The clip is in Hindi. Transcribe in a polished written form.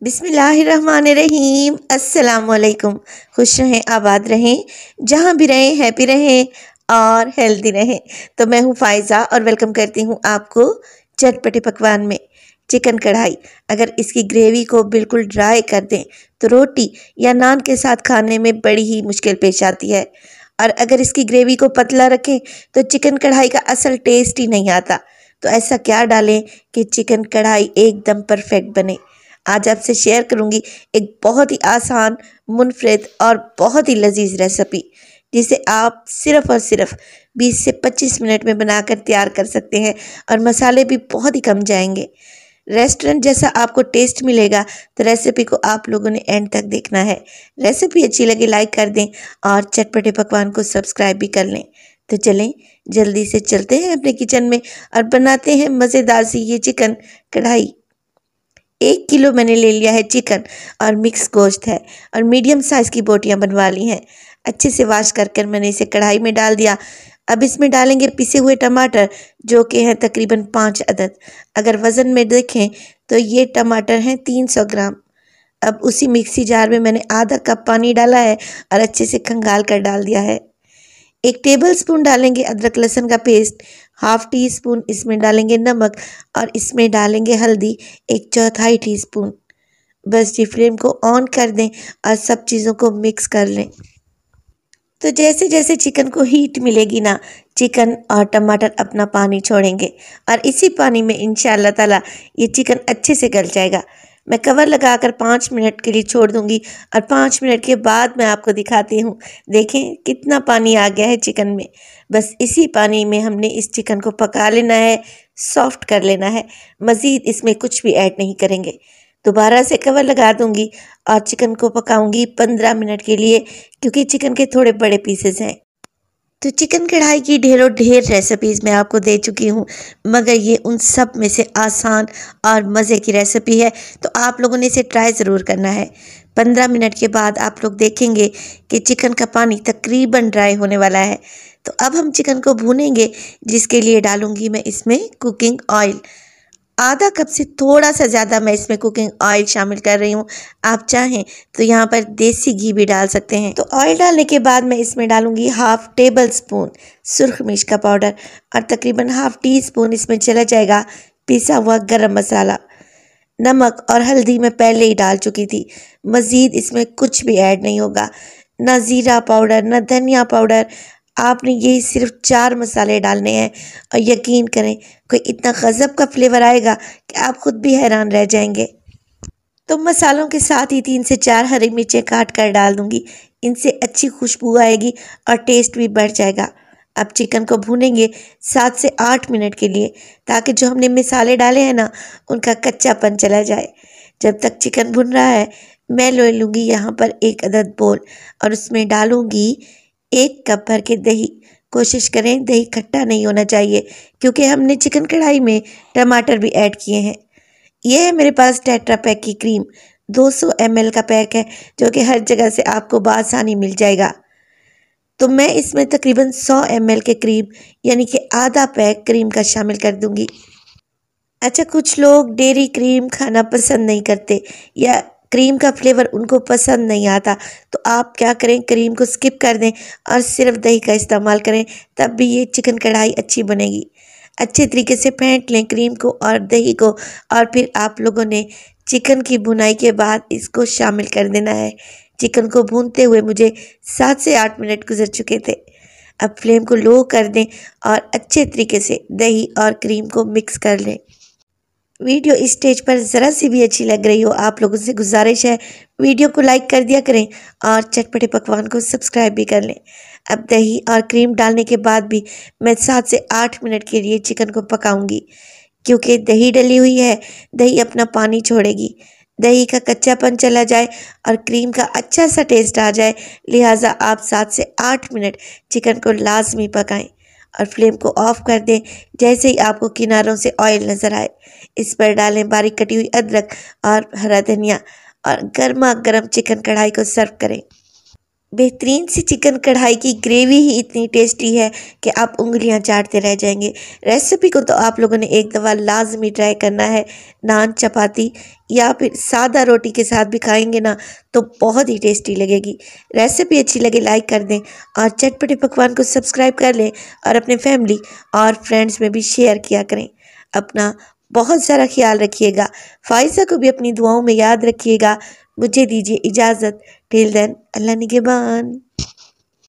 बिस्मिल्लाहिर्रहमानिर्रहीम। अस्सलामुअलैकुम। खुश रहें, आबाद रहें, जहाँ भी रहें हैप्पी रहें और हेल्दी रहें। तो मैं हूँ फ़ायज़ा और वेलकम करती हूँ आपको चटपटे पकवान में। चिकन कढ़ाई अगर इसकी ग्रेवी को बिल्कुल ड्राई कर दें तो रोटी या नान के साथ खाने में बड़ी ही मुश्किल पेश आती है, और अगर इसकी ग्रेवी को पतला रखें तो चिकन कढ़ाई का असल टेस्ट ही नहीं आता। तो ऐसा क्या डालें कि चिकन कढ़ाई एकदम परफेक्ट बने। आज आपसे शेयर करूंगी एक बहुत ही आसान, मुनफरिद और बहुत ही लजीज रेसिपी, जिसे आप सिर्फ और सिर्फ 20 से 25 मिनट में बनाकर तैयार कर सकते हैं और मसाले भी बहुत ही कम जाएंगे। रेस्टोरेंट जैसा आपको टेस्ट मिलेगा। तो रेसिपी को आप लोगों ने एंड तक देखना है। रेसिपी अच्छी लगे लाइक कर दें और चटपटे पकवान को सब्सक्राइब भी कर लें। तो चलें, जल्दी से चलते हैं अपने किचन में और बनाते हैं मज़ेदार सी ये चिकन कढ़ाई। 1 किलो मैंने ले लिया है चिकन और मिक्स गोश्त है, और मीडियम साइज़ की बोटियां बनवा ली हैं। अच्छे से वॉश कर मैंने इसे कढ़ाई में डाल दिया। अब इसमें डालेंगे पिसे हुए टमाटर, जो कि हैं तकरीबन 5 अदद। अगर वज़न में देखें तो ये टमाटर हैं 300 ग्राम। अब उसी मिक्सी जार में मैंने आधा कप पानी डाला है और अच्छे से खंगाल कर डाल दिया है। 1 टेबल स्पून डालेंगे अदरक लहसुन का पेस्ट, हाफ टी स्पून इसमें डालेंगे नमक, और इसमें डालेंगे हल्दी 1/4 टीस्पून। बस जी फ्लेम को ऑन कर दें और सब चीज़ों को मिक्स कर लें। तो जैसे जैसे चिकन को हीट मिलेगी ना, चिकन और टमाटर अपना पानी छोड़ेंगे और इसी पानी में इंशाअल्लाह ताला ये चिकन अच्छे से गल जाएगा। मैं कवर लगाकर 5 मिनट के लिए छोड़ दूंगी और 5 मिनट के बाद मैं आपको दिखाती हूँ। देखें कितना पानी आ गया है चिकन में। बस इसी पानी में हमने इस चिकन को पका लेना है, सॉफ्ट कर लेना है। मज़ीद इसमें कुछ भी ऐड नहीं करेंगे। दोबारा से कवर लगा दूंगी और चिकन को पकाऊंगी 15 मिनट के लिए, क्योंकि चिकन के थोड़े बड़े पीसेस हैं। तो चिकन कढ़ाई की ढेरों ढेर रेसिपीज़ मैं आपको दे चुकी हूँ, मगर ये उन सब में से आसान और मज़े की रेसिपी है। तो आप लोगों ने इसे ट्राई ज़रूर करना है। 15 मिनट के बाद आप लोग देखेंगे कि चिकन का पानी तकरीबन ड्राई होने वाला है। तो अब हम चिकन को भूनेंगे, जिसके लिए डालूंगी मैं इसमें कुकिंग ऑयल। आधा कप से थोड़ा सा ज़्यादा मैं इसमें कुकिंग ऑयल शामिल कर रही हूँ। आप चाहें तो यहाँ पर देसी घी भी डाल सकते हैं। तो ऑयल डालने के बाद मैं इसमें डालूंगी हाफ टेबल स्पून सुरख मिर्च का पाउडर, और तकरीबन हाफ टी स्पून इसमें चला जाएगा पिसा हुआ गरम मसाला। नमक और हल्दी मैं पहले ही डाल चुकी थी। मज़ीद इसमें कुछ भी ऐड नहीं होगा, ना ज़ीरा पाउडर ना धनिया पाउडर। आपने यही सिर्फ 4 मसाले डालने हैं, और यकीन करें कोई इतना गज़ब का फ्लेवर आएगा कि आप खुद भी हैरान रह जाएंगे। तो मसालों के साथ ही 3 से 4 हरी मिर्चें काट कर डाल दूंगी। इनसे अच्छी खुशबू आएगी और टेस्ट भी बढ़ जाएगा। अब चिकन को भूनेंगे 7 से 8 मिनट के लिए, ताकि जो हमने मसाले डाले हैं ना, उनका कच्चापन चला जाए। जब तक चिकन भुन रहा है, मैं ले लूँगी यहाँ पर 1 अदद बोल, और उसमें डालूँगी 1 कप भर के दही। कोशिश करें दही खट्टा नहीं होना चाहिए, क्योंकि हमने चिकन कढ़ाई में टमाटर भी ऐड किए हैं। ये है मेरे पास टेट्रा पैक की क्रीम, 200 ml का पैक है, जो कि हर जगह से आपको बआसानी मिल जाएगा। तो मैं इसमें तकरीबन 100 ml के क्रीम, यानी कि आधा पैक क्रीम का शामिल कर दूंगी। अच्छा, कुछ लोग डेयरी क्रीम खाना पसंद नहीं करते, या क्रीम का फ्लेवर उनको पसंद नहीं आता। तो आप क्या करें, क्रीम को स्किप कर दें और सिर्फ दही का इस्तेमाल करें, तब भी ये चिकन कढ़ाई अच्छी बनेगी। अच्छे तरीके से फेंट लें क्रीम को और दही को, और फिर आप लोगों ने चिकन की भुनाई के बाद इसको शामिल कर देना है। चिकन को भूनते हुए मुझे 7 से 8 मिनट गुजर चुके थे। अब फ्लेम को लो कर दें और अच्छे तरीके से दही और क्रीम को मिक्स कर लें। वीडियो इस स्टेज पर ज़रा सी भी अच्छी लग रही हो, आप लोगों से गुजारिश है वीडियो को लाइक कर दिया करें और चटपटे पकवान को सब्सक्राइब भी कर लें। अब दही और क्रीम डालने के बाद भी मैं 7 से 8 मिनट के लिए चिकन को पकाऊंगी, क्योंकि दही डली हुई है, दही अपना पानी छोड़ेगी। दही का कच्चापन चला जाए और क्रीम का अच्छा सा टेस्ट आ जाए, लिहाजा आप 7 से 8 मिनट चिकन को लाजमी पकाएं और फ्लेम को ऑफ कर दें। जैसे ही आपको किनारों से ऑयल नज़र आए, इस पर डालें बारीक कटी हुई अदरक और हरा धनिया, और गर्मा गर्म चिकन कढ़ाई को सर्व करें। बेहतरीन सी चिकन कढ़ाई की ग्रेवी ही इतनी टेस्टी है कि आप उंगलियां चाटते रह जाएंगे। रेसिपी को तो आप लोगों ने एक दफ़ा लाजमी ट्राई करना है। नान, चपाती या फिर सादा रोटी के साथ भी खाएंगे ना तो बहुत ही टेस्टी लगेगी। रेसिपी अच्छी लगे लाइक कर दें और चटपटे पकवान को सब्सक्राइब कर लें और अपने फैमिली और फ्रेंड्स में भी शेयर किया करें। अपना बहुत सारा ख्याल रखिएगा। फ़ाइज़ा को भी अपनी दुआओं में याद रखिएगा। मुझे दीजिए इजाज़त। टिल देन, अल्लाह निगहबान।